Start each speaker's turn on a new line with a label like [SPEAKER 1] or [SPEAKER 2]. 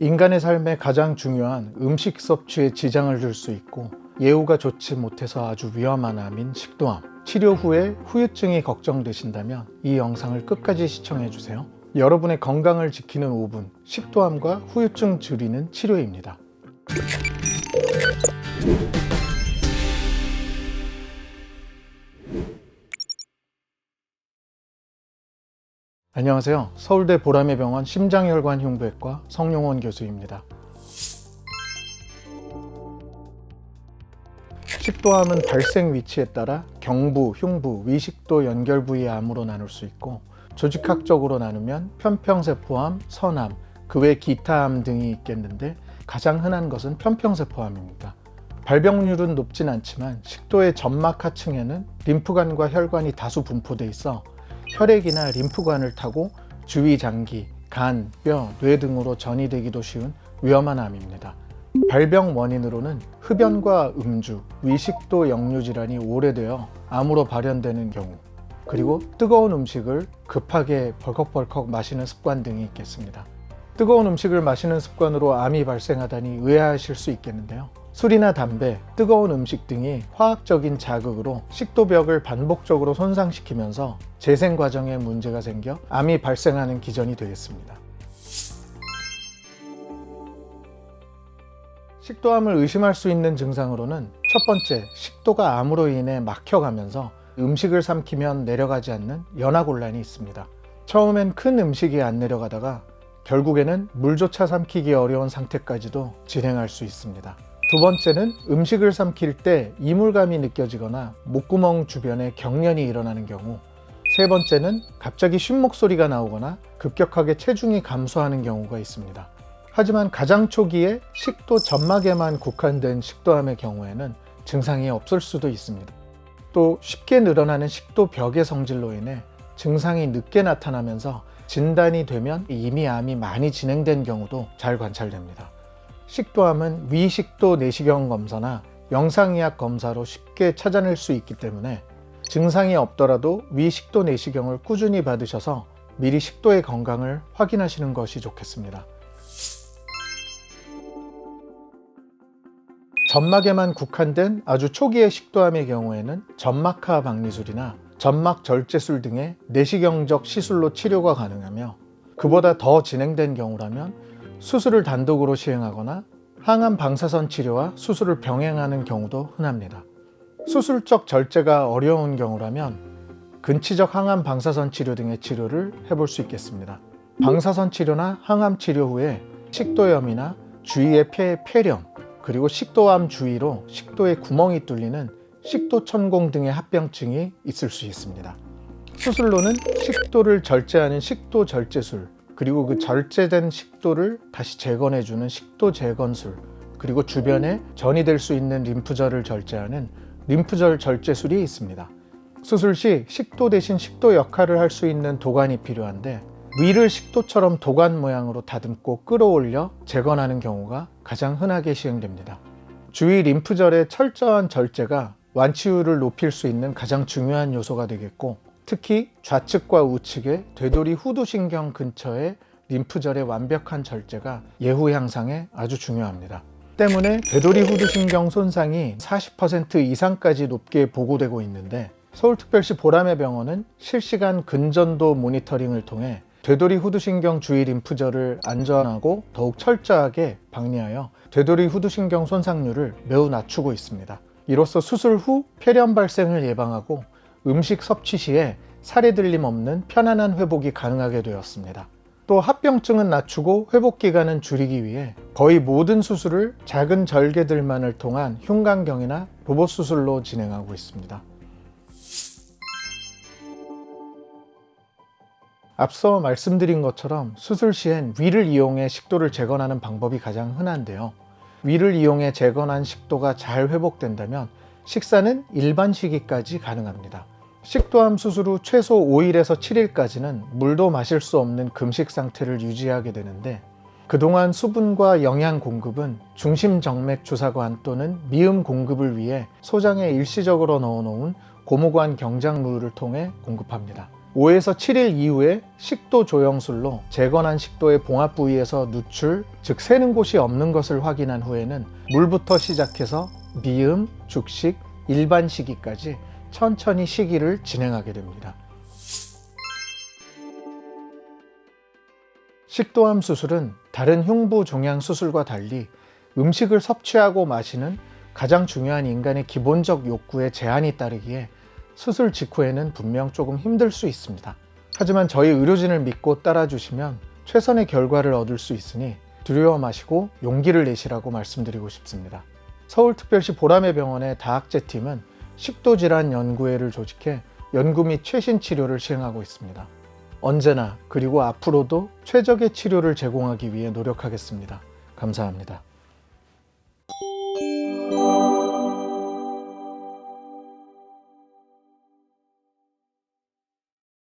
[SPEAKER 1] 인간의 삶에 가장 중요한 음식 섭취에 지장을 줄 수 있고 예후가 좋지 못해서 아주 위험한 암인 식도암. 치료 후에 후유증이 걱정되신다면 이 영상을 끝까지 시청해 주세요. 여러분의 건강을 지키는 5분, 식도암과 후유증 줄이는 치료입니다. 안녕하세요. 서울대 보라매병원 심장혈관흉부외과 성용원 교수입니다. 식도암은 발생 위치에 따라 경부, 흉부, 위식도 연결 부위 암으로 나눌 수 있고 조직학적으로 나누면 편평세포암, 선암, 그 외 기타 암 등이 있겠는데 가장 흔한 것은 편평세포암입니다. 발병률은 높진 않지만 식도의 점막 하층에는 림프관과 혈관이 다수 분포돼 있어 혈액이나 림프관을 타고 주위 장기, 간, 뼈, 뇌 등으로 전이되기도 쉬운 위험한 암입니다. 발병 원인으로는 흡연과 음주, 위식도 역류 질환이 오래되어 암으로 발현되는 경우, 그리고 뜨거운 음식을 급하게 벌컥벌컥 마시는 습관 등이 있겠습니다. 뜨거운 음식을 마시는 습관으로 암이 발생하다니 의아하실 수 있겠는데요. 술이나 담배, 뜨거운 음식 등이 화학적인 자극으로 식도벽을 반복적으로 손상시키면서 재생 과정에 문제가 생겨 암이 발생하는 기전이 되겠습니다. 식도암을 의심할 수 있는 증상으로는 첫 번째, 식도가 암으로 인해 막혀가면서 음식을 삼키면 내려가지 않는 연하곤란이 있습니다. 처음엔 큰 음식이 안 내려가다가 결국에는 물조차 삼키기 어려운 상태까지도 진행할 수 있습니다. 두 번째는 음식을 삼킬 때 이물감이 느껴지거나 목구멍 주변에 경련이 일어나는 경우, 세 번째는 갑자기 쉰목소리가 나오거나 급격하게 체중이 감소하는 경우가 있습니다. 하지만 가장 초기에 식도 점막에만 국한된 식도암의 경우에는 증상이 없을 수도 있습니다. 또 쉽게 늘어나는 식도벽의 성질로 인해 증상이 늦게 나타나면서 진단이 되면 이미 암이 많이 진행된 경우도 잘 관찰됩니다. 식도암은 위식도 내시경 검사나 영상의학 검사로 쉽게 찾아낼 수 있기 때문에 증상이 없더라도 위식도 내시경을 꾸준히 받으셔서 미리 식도의 건강을 확인하시는 것이 좋겠습니다. 점막에만 국한된 아주 초기의 식도암의 경우에는 점막하 박리술이나 점막 절제술 등의 내시경적 시술로 치료가 가능하며, 그보다 더 진행된 경우라면 수술을 단독으로 시행하거나 항암 방사선 치료와 수술을 병행하는 경우도 흔합니다. 수술적 절제가 어려운 경우라면 근치적 항암 방사선 치료 등의 치료를 해볼 수 있겠습니다. 방사선 치료나 항암 치료 후에 식도염이나 주위의 폐의 폐렴, 그리고 식도암 주위로 식도에 구멍이 뚫리는 식도천공 등의 합병증이 있을 수 있습니다. 수술로는 식도를 절제하는 식도절제술, 그리고 그 절제된 식도를 다시 재건해주는 식도재건술, 그리고 주변에 전이될 수 있는 림프절을 절제하는 림프절 절제술이 있습니다. 수술 시 식도 대신 식도 역할을 할 수 있는 도관이 필요한데, 위를 식도처럼 도관 모양으로 다듬고 끌어올려 재건하는 경우가 가장 흔하게 시행됩니다. 주위 림프절의 철저한 절제가 완치율을 높일 수 있는 가장 중요한 요소가 되겠고, 특히 좌측과 우측의 되돌이 후두신경 근처의 림프절의 완벽한 절제가 예후 향상에 아주 중요합니다. 때문에 되돌이 후두신경 손상이 40% 이상까지 높게 보고되고 있는데, 서울특별시 보라매병원은 실시간 근전도 모니터링을 통해 되돌이 후두신경 주위 림프절을 안전하고 더욱 철저하게 박리하여 되돌이 후두신경 손상률을 매우 낮추고 있습니다. 이로써 수술 후 폐렴 발생을 예방하고 음식 섭취 시에 살에 들림 없는 편안한 회복이 가능하게 되었습니다. 또 합병증은 낮추고 회복 기간은 줄이기 위해 거의 모든 수술을 작은 절개들만을 통한 흉곽경이나 로봇 수술로 진행하고 있습니다. 앞서 말씀드린 것처럼 수술 시엔 위를 이용해 식도를 재건하는 방법이 가장 흔한데요. 위를 이용해 재건한 식도가 잘 회복된다면 식사는 일반 시기까지 가능합니다. 식도암 수술 후 최소 5일에서 7일까지는 물도 마실 수 없는 금식 상태를 유지하게 되는데, 그동안 수분과 영양 공급은 중심정맥 주사관 또는 미음 공급을 위해 소장에 일시적으로 넣어놓은 고무관 경작물을 통해 공급합니다. 5에서 7일 이후에 식도 조영술로 재건한 식도의 봉합 부위에서 누출, 즉 새는 곳이 없는 것을 확인한 후에는 물부터 시작해서 미음, 죽식, 일반 식이까지 천천히 식이를 진행하게 됩니다. 식도암 수술은 다른 흉부 종양 수술과 달리 음식을 섭취하고 마시는 가장 중요한 인간의 기본적 욕구에 제한이 따르기에 수술 직후에는 분명 조금 힘들 수 있습니다. 하지만 저희 의료진을 믿고 따라주시면 최선의 결과를 얻을 수 있으니 두려워 마시고 용기를 내시라고 말씀드리고 싶습니다. 서울특별시 보라매 병원의 다학제팀은 식도질환 연구회를 조직해 연구 및 최신 치료를 시행하고 있습니다. 언제나 그리고 앞으로도 최적의 치료를 제공하기 위해 노력하겠습니다. 감사합니다.